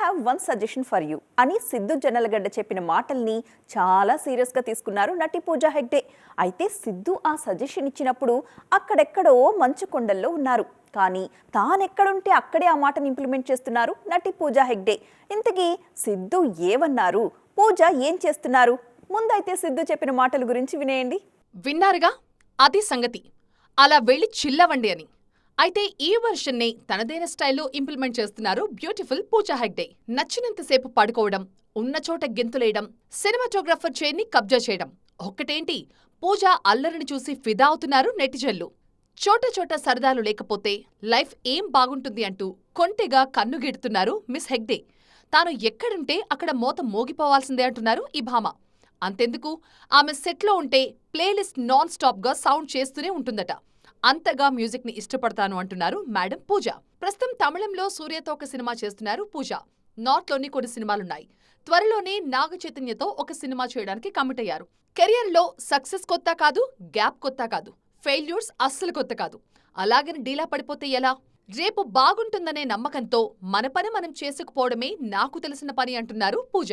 Have one suggestion for you అని సిద్ధు జొన్నలగడ్డ చెప్పిన మాటల్ని చాలా సీరియస్గా తీసుకున్నారు నటి పూజా హెగ్డే. అయితే సిద్ధు ఆ సజెషన్ ఇచ్చినప్పుడు అక్కడెక్కడో మంచు కొండల్లో ఉన్నారు. కానీ తానెక్కడుంటే అక్కడే ఆ మాటను ఇంప్లిమెంట్ చేస్తున్నారు నటి పూజా హెగ్డే. ఇంతకీ సిద్ధు ఏమన్నారు, పూజ ఏం చేస్తున్నారు? ముందైతే సిద్ధు చెప్పిన మాటల గురించి వినేయండి. విన్నారుగా, అది సంగతి. అలా వెళ్ళి చిల్లవండి అని. అయితే ఈ వర్షన్నే తనదైన స్టైల్లో ఇంప్లిమెంట్ చేస్తున్నారు బ్యూటిఫుల్ పూజా హెగ్డే. నచ్చినంతసేపు పడుకోవడం, ఉన్న చోట గెంతులేయడం, సినిమాటోగ్రాఫర్ చైర్ని కబ్జా చేయడం. ఒక్కటేంటి, పూజ అల్లరిని చూసి ఫిదా అవుతున్నారు నెటిజన్లు. చోట చోట సరదాలు లేకపోతే లైఫ్ ఏం బాగుంటుంది అంటూ కొంటెగా కన్నుగెడుతున్నారు మిస్ హెగ్డే. తాను ఎక్కడుంటే అక్కడ మోత మోగిపోవాల్సిందే అంటున్నారు ఈ భామ. అంతెందుకు, ఆమె సెట్లో ఉంటే ప్లేలిస్ట్ నాన్ స్టాప్గా సౌండ్ చేస్తూనే ఉంటుందట. అంతగా మ్యూజిక్ ని ఇష్టపడతాను అంటున్నారు మేడం పూజ. ప్రస్తుతం తమిళంలో సూర్యతో ఒక సినిమా చేస్తున్నారు పూజ. నార్త్ లోని కొన్ని సినిమాలున్నాయి. త్వరలోనే నాగ చైతన్యతో ఒక సినిమా చేయడానికి కమిట్ అయ్యారు. కెరియర్ లో సక్సెస్ కొత్త కాదు, గ్యాప్ కొత్త కాదు, ఫెయిల్యూర్స్ అస్సలు కొత్త కాదు. అలాగని డీలా పడిపోతే ఎలా? రేపు బాగుంటుందనే నమ్మకంతో మన పని మనం చేసుకుపోవడమే నాకు తెలిసిన పని అంటున్నారు పూజ.